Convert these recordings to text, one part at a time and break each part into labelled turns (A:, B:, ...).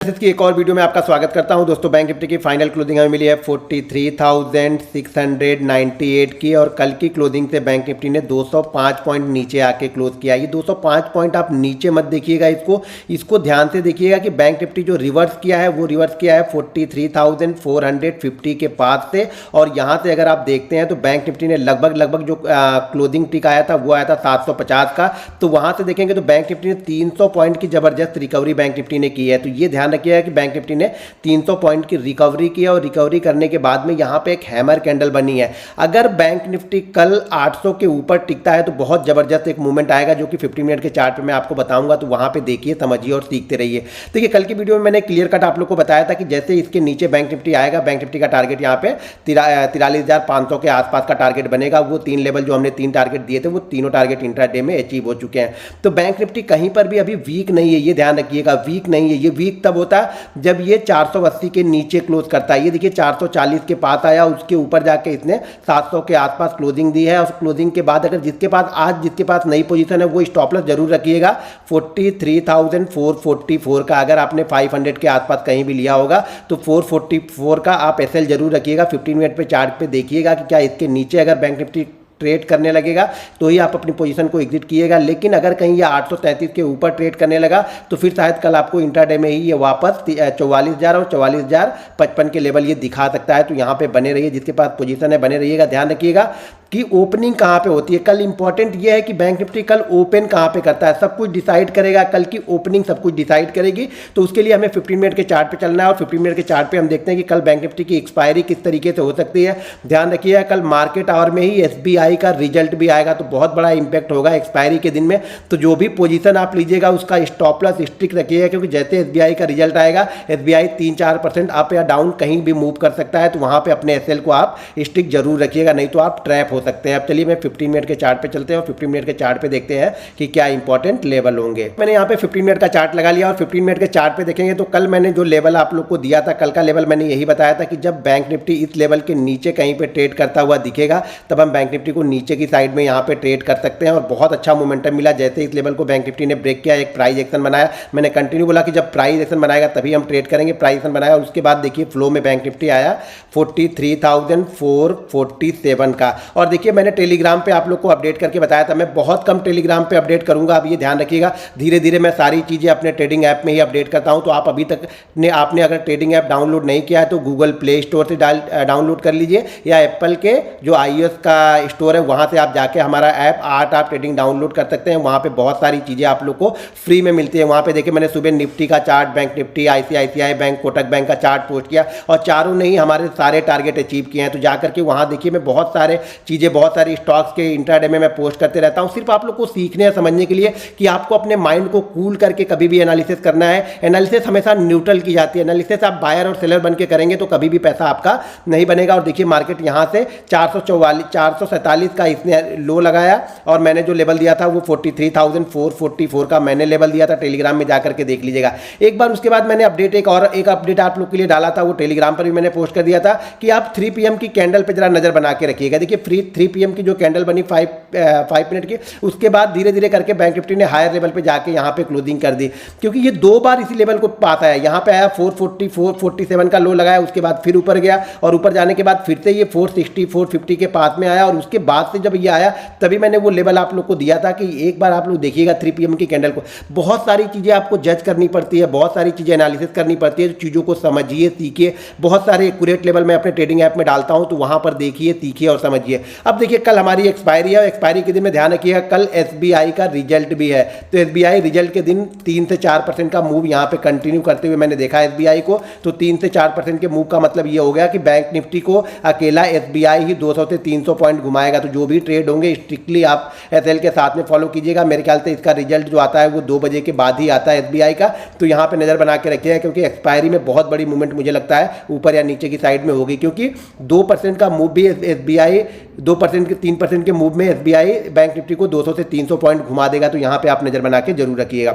A: की एक और वीडियो में आपका स्वागत करता हूं। दोस्तों, बैंक निफ्टी की फाइनल क्लोजिंग हमें मिली है 43,698 की और कल की क्लोजिंग से बैंक निफ्टी ने 205 पॉइंट नीचे आके क्लोज किया। ये 205 पॉइंट आप नीचे मत देखिएगा, इसको ध्यान से देखिएगा कि बैंक निफ्टी जो रिवर्स किया है वो रिवर्स किया है 43,450 के पास से। और यहां से अगर आप देखते हैं तो बैंक निफ्टी ने लगभग जो क्लोजिंग टिक आया था वो आया था 750 का। तो वहां से देखेंगे तो बैंक निफ्टी ने 300 पॉइंट की जबरदस्त रिकवरी बैंक निफ्टी ने की है। तो ये ध्यान रखिएगा कि बैंक निफ्टी ने 300 पॉइंट की रिकवरी की और रिकवरी करने के बाद में यहां पे एक हैमर कैंडल बनी है। अगर बैंक निफ्टी कल 800 के ऊपर टिकता है तो बहुत जबरदस्त एक मूवमेंट आएगा, जो कि 50 मिनट के चार्ट पे मैं आपको बताऊंगा। तो वहां पे देखिए, समझिए और सीखते रहिए। देखिए, कल की वीडियो में मैंने क्लियर कट आप लोग को बताया था कि जैसे इसके नीचे बैंक निफ्टी आएगा, बैंक निफ्टी का टारगेट यहाँ पे 43,500 के आसपास का टारगेट बनेगा। वो तीन लेवल जो हमने तीन टारगेट दिए थे वो तीनों टारगेट इंट्राडे में अचीव हो चुके हैं। तो बैंक निफ्टी कहीं पर भी अभी वीक नहीं है, ये ध्यान रखिएगा। वीक नहीं है, ये वीक तब होता है जब ये 480 के नीचे क्लोज करता है। ये देखिए 440 के पास आया, उसके ऊपर जाके इसने 700 के आसपास क्लोजिंग दी है। और क्लोजिंग के बाद अगर जिसके पास नई पोजीशन है वो स्टॉप लॉस जरूर रखिएगा 43,444 का। अगर आपने 500 के आसपास कहीं भी लिया होगा तो 444 का आप एसएल जरूर रखिएगा। 15 मिनट पे चार्ट पे देखिएगा कि क्या इसके नीचे अगर बैंक निफ्टी ट्रेड करने लगेगा तो ही आप अपनी पोजीशन को एग्जिट किएगा। लेकिन अगर कहीं ये 833 के ऊपर ट्रेड करने लगा तो फिर शायद कल आपको इंट्राडे में ही ये वापस 44,000 और 44,055 के लेवल ये दिखा सकता है। तो यहाँ पे बने रहिए, जिसके पास पोजीशन है बने रहिएगा। ध्यान रखिएगा कि ओपनिंग कहाँ पे होती है। कल इंपॉर्टेंट ये है कि बैंक निफ्टी कल ओपन कहाँ पे करता है, सब कुछ डिसाइड करेगा। कल की ओपनिंग सब कुछ डिसाइड करेगी। तो उसके लिए हमें 15 मिनट के चार्ट पे चलना है और 15 मिनट के चार्ट पे हम देखते हैं कि कल बैंक निफ्टी की एक्सपायरी किस तरीके से हो सकती है। ध्यान रखिएगा, कल मार्केट आवर में ही एसबीआई का रिजल्ट भी आएगा, तो बहुत बड़ा इंपैक्ट होगा एक्सपायरी के दिन में। तो जो भी पोजीशन आप लीजिएगा उसका स्टॉप लॉस स्ट्रिक्ट रखिएगा, क्योंकि जैसे एसबीआई का रिजल्ट आएगा, एसबीआई 3-4% अप या डाउन कहीं भी मूव कर सकता है। तो वहां पे अपने एसएल को आप स्ट्रिक्ट जरूर रखिएगा, नहीं तो आप ट्रैप हो सकते हैं। अब चलिए मैं 15 मिनट के चार्ट पे चलते हैं और 15 मिनट के चार्ट पे देखते हैं कि क्या इंपॉर्टेंट लेवल होंगे। मैंने यहाँ पे 15 मिनट का चार्ट लगा लिया और 15 मिनट के चार्ट पे देखेंगे तो कल मैंने जो लेवल आप लोग को दिया था, कल का लेवल मैंने यही बताया था कि जब बैंक निफ्टी इस लेवल के नीचे कहीं पे ट्रेड करता हुआ दिखेगा तब हम बैंक निफ्टी को नीचे की साइड में यहाँ पे ट्रेड कर सकते हैं। और बहुत अच्छा मोमेंटम मिला जैसे इस लेवल को बैंक निफ्टी ने ब्रेक किया, एक प्राइस एक्शन बनाया। मैंने कंटिन्यू बोला कि जब प्राइस एक्शन बनाएगा तभी हम ट्रेड करेंगे। प्राइस एक्शन बनाया और उसके बाद देखिए फ्लो में बैंक निफ्टी आया 43,447 का। और देखिए मैंने टेलीग्राम पे आप लोग को अपडेट करके बताया था, मैं बहुत कम टेलीग्राम पे अपडेट करूंगा। अब ये ध्यान रखिएगा, धीरे धीरे मैं सारी चीज़ें अपने ट्रेडिंग ऐप में ही अपडेट करता हूं। तो आप अभी तक आपने अगर ट्रेडिंग ऐप डाउनलोड नहीं किया है तो गूगल प्ले स्टोर से डाउनलोड कर लीजिए, या एप्पल के जो iOS का स्टोर है वहां से आप जाके हमारा app art of trading download कर सकते हैं। वहां पे बहुत सारी चीज़ें आप लोग को फ्री में मिलती है। वहां पे देखिए मैंने सुबह निफ्टी का chart, bank Nifty, ICICI bank, Kotak bank का चार्ट पोस्ट किया और चारों ने ही हमारे सारे टारगेट अचीव किए हैं। तो जाकर के वहां देखिए मैं बहुत सारे चीज़ें, बहुत सारी स्टॉक्स के इंट्राडे में मैं पोस्ट करते रहता हूं, सिर्फ आप लोग को सीखने और समझने के लिए कि आपको अपने माइंड को कूल करके कभी भी एनालिसिस करना है। एनालिसिस हमेशा न्यूट्रल की जाती है। एनालिसिस आप बायर और सेलर बन के करेंगे तो कभी भी पैसा आपका नहीं बनेगा। और देखिए मार्केट यहां से 447 का इसने लो लगाया और मैंने जो लेवल दिया था वो 43,444 का मैंने लेवल दिया था। टेलीग्राम में जाकर के देख लीजिएगा एक बार। उसके बाद मैंने एक अपडेट आप लोग के लिए डाला था, वो टेलीग्राम पर भी मैंने पोस्ट कर दिया था कि आप 3 PM की कैंडल पे जरा नजर बना के रखिएगा। देखिए 3 PM की जो कैंडल बनी 5 मिनट की, उसके बाद धीरे धीरे करके बैंक निफ्टी ने हायर लेवल पे जाके यहाँ पे क्लोजिंग कर दी, क्योंकि ये 2 बार इसी लेवल को पास आया। यहाँ पे आया 447 का लो लगाया, उसके बाद फिर ऊपर गया और ऊपर जाने के बाद फिर से ये 460 450 के पास में आया। और उसके बाद से जब ये आया तभी मैंने वो लेवल आप लोग को दिया था कि एक बार आप लोग देखिएगा 3 PM की कैंडल को। बहुत सारी चीज़ें आपको जज करनी पड़ती है, बहुत सारी चीज़ें एनालिसिस करनी पड़ती है। चीज़ों को समझिए, सीखिए। बहुत सारे एक्यूरेट लेवल मैं अपने ट्रेडिंग ऐप में डालता हूँ, तो वहाँ पर देखिए, सीखिए और समझिए। अब देखिए कल हमारी एक्सपायरी है, एक्सपायरी के दिन में ध्यान रखिएगा कल एसबीआई का रिजल्ट भी है। तो एसबीआई रिजल्ट के दिन 3 से 4% का मूव यहाँ पे कंटिन्यू करते हुए मैंने देखा एसबीआई को। तो 3 से 4% के मूव का मतलब ये हो गया कि बैंक निफ्टी को अकेला एसबीआई ही 200 से 300 पॉइंट घुमाएगा। तो जो भी ट्रेड होंगे स्ट्रिक्टली आप एसएल के साथ में फॉलो कीजिएगा। मेरे ख्याल से इसका रिजल्ट जो आता है वो 2 बजे के बाद ही आता है एसबीआई का। तो यहाँ पे नजर बना के रखिएगा, क्योंकि एक्सपायरी में बहुत बड़ी मूवमेंट मुझे लगता है ऊपर या नीचे की साइड में होगी, क्योंकि 2% का मूव भी एसबीआई 2% के 3% के मूव में एसबीआई बैंक निफ्टी को 200 से 300 पॉइंट घुमा देगा। तो यहाँ पे आप नजर बना के जरूर रखिएगा।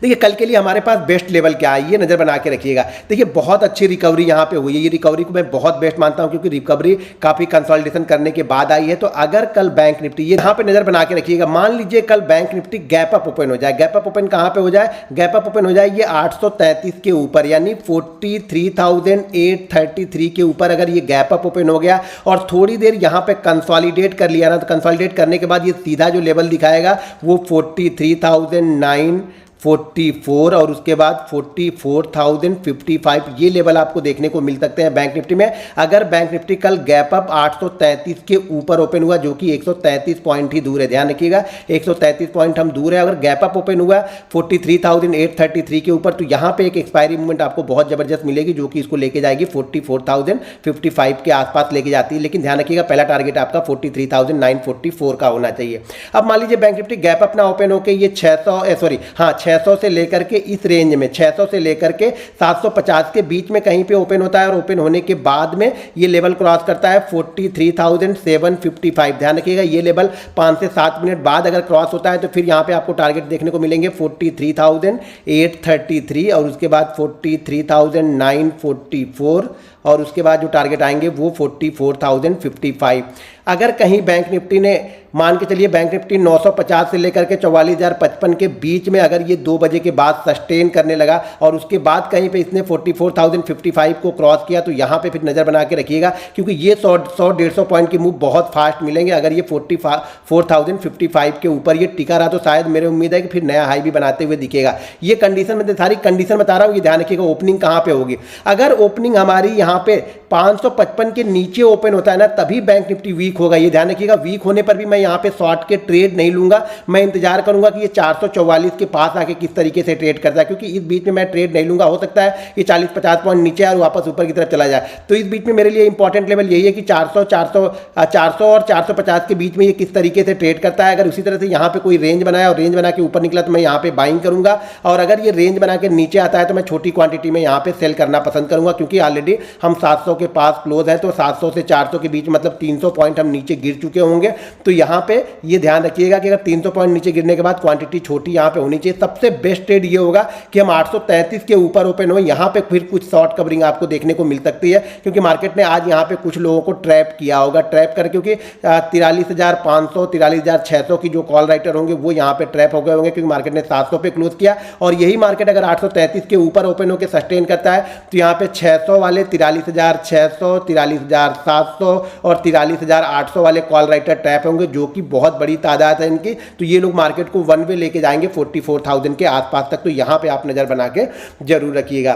A: देखिए कल के लिए हमारे पास बेस्ट लेवल क्या है ये नज़र बना के रखिएगा। देखिए बहुत अच्छी रिकवरी यहाँ पे हुई है, ये रिकवरी को मैं बहुत बेस्ट मानता हूँ क्योंकि रिकवरी काफ़ी कंसोलिडेशन करने के बाद आई है। तो अगर कल बैंक निफ्टी, ये यहाँ पे नज़र बना के रखिएगा, मान लीजिए कल bank Nifty gap up open हो जाए, गैप अप ओपन कहाँ पे हो जाए, गैप अप ओपन हो जाए ये 833 के ऊपर यानी 43,833 के ऊपर अगर ये गैप अप ओपन हो गया और थोड़ी देर यहाँ पे कंसोलिडेट कर लिया ना, तो कंसोलिडेट करने के बाद ये सीधा जो लेवल दिखाएगा वो 43,944 और उसके बाद 44,055 ये लेवल आपको देखने को मिल सकते हैं बैंक निफ्टी में। अगर बैंक निफ्टी कल गैप अप 833 के ऊपर ओपन हुआ जो कि 133 पॉइंट ही दूर है, ध्यान रखिएगा 133 पॉइंट हम दूर है। अगर गैप अप ओपन हुआ 43,833 के ऊपर तो यहाँ पे एक एक्सपायरी मूवमेंट आपको बहुत जबरदस्त मिलेगी जो कि इसको लेके जाएगी 44,055 के आसपास लेके जाती है। लेकिन ध्यान रखिएगा पहला टारगेट आपका 43,944 का होना चाहिए। अब मान लीजिए बैंक निफ्टी गैप अप ना ओपन होकर ये 600 से लेकर के इस रेंज में 600 से लेकर के 750 के बीच में कहीं पे ओपन होता है और ओपन होने के बाद में ये लेवल क्रॉस करता है 43,755। ध्यान रखिएगा ये लेवल 5 से 7 मिनट बाद अगर क्रॉस होता है तो फिर यहाँ पे आपको टारगेट देखने को मिलेंगे 43,833 और उसके बाद 43,944 और उसके बाद जो टारगेट आएंगे वो 44,055। अगर कहीं बैंक निफ्टी ने मान के चलिए बैंक निफ्टी 950 से लेकर के 44,055 के बीच में अगर ये 2 बजे के बाद सस्टेन करने लगा और उसके बाद कहीं पे इसने 44,055 को क्रॉस किया तो यहाँ पे फिर नज़र बना के रखिएगा क्योंकि ये 100-150 पॉइंट की मूव बहुत फास्ट मिलेंगे। अगर ये 44,055 के ऊपर ये टिका रहा तो शायद मेरे उम्मीद है कि फिर नया हाई भी बनाते हुए दिखेगा। ये कंडीशन में सारी कंडीशन बता रहा हूँ, ये ध्यान रखिएगा ओपनिंग कहाँ पर होगी। अगर ओपनिंग हमारी यहाँ पे 555 के नीचे ओपन होता है ना तभी बैंक निफ्टी वीक होगा। ये ध्यान रखिएगा वीक होने पर भी मैं यहाँ पे शॉर्ट के ट्रेड नहीं लूंगा, मैं इंतजार करूंगा कि ये 444 के पास आके किस तरीके से ट्रेड करता है क्योंकि इस बीच में मैं ट्रेड नहीं लूंगा। हो सकता है ये 40-50 पॉइंट नीचे और वापस ऊपर की तरफ चला जाए। तो इस बीच में मेरे लिए इंपॉर्टेंट लेवल यही है कि 400 और 450 के बीच में ये किस तरीके से ट्रेड करता है। अगर उसी तरह से यहाँ पे कोई रेंज बनाया और रेंज बना के ऊपर निकला तो मैं यहाँ पे बाइंग करूंगा और अगर ये रेंज बना के नीचे आता है तो मैं छोटी क्वांटिटी में यहाँ पे सेल करना पसंद करूंगा क्योंकि ऑलरेडी हम 700 के पास क्लोज है तो 700 से 400 के बीच मतलब 300 पॉइंट हम नीचे गिर चुके होंगे। तो यहाँ पे ये ध्यान रखिएगा कि अगर 300 पॉइंट नीचे गिरने के बाद क्वांटिटी छोटी यहाँ पे होनी चाहिए। सबसे बेस्ट ट्रेड ये होगा कि हम 833 के ऊपर ओपन हो, यहाँ पे फिर कुछ शॉर्ट कवरिंग आपको देखने को मिल सकती है क्योंकि मार्केट ने आज यहाँ पे कुछ लोगों को ट्रैप किया होगा, ट्रैप कर क्योंकि 43,500 43,600 की जो कॉल राइटर होंगे वो यहाँ पे ट्रैप हो गए होंगे क्योंकि मार्केट ने 700 पे क्लोज किया और यही मार्केट अगर 833 के ऊपर ओपन होकर सस्टेन करता है तो यहाँ पे 600 वाले 43,600 43,700 और 43,800 वाले कॉल राइटर ट्रैप होंगे जो कि बहुत बड़ी तादाद है इनकी। तो ये लोग मार्केट को वन वे लेके जाएंगे 44,000 के आसपास तक। तो यहाँ पे आप नज़र बना के जरूर रखिएगा।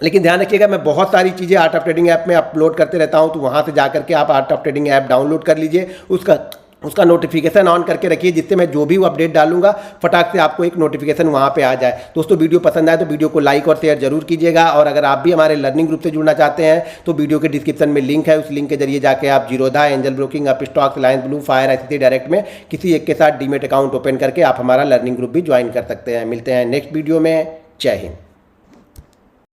A: लेकिन ध्यान रखिएगा मैं बहुत सारी चीज़ें आर्ट ऑफ ट्रेडिंग ऐप में अपलोड करते रहता हूँ तो वहाँ से जाकर के आप art of trading app download कर लीजिए, उसका नोटिफिकेशन ऑन करके रखिए जिससे मैं जो भी अपडेट डालूंगा फटाक से आपको एक नोटिफिकेशन वहाँ पे आ जाए। दोस्तों वीडियो पसंद आए तो वीडियो को लाइक और शेयर जरूर कीजिएगा और अगर आप भी हमारे लर्निंग ग्रुप से जुड़ना चाहते हैं तो वीडियो के डिस्क्रिप्शन में लिंक है, उस लिंक के जरिए जाके आप Zerodha, angel broking, Upstox, Reliance blue, fire, ICICI direct में किसी एक के साथ डीमेट अकाउंट ओपन करके आप हमारा लर्निंग ग्रुप भी ज्वाइन कर सकते हैं। मिलते हैं नेक्स्ट वीडियो में। जय हिंद।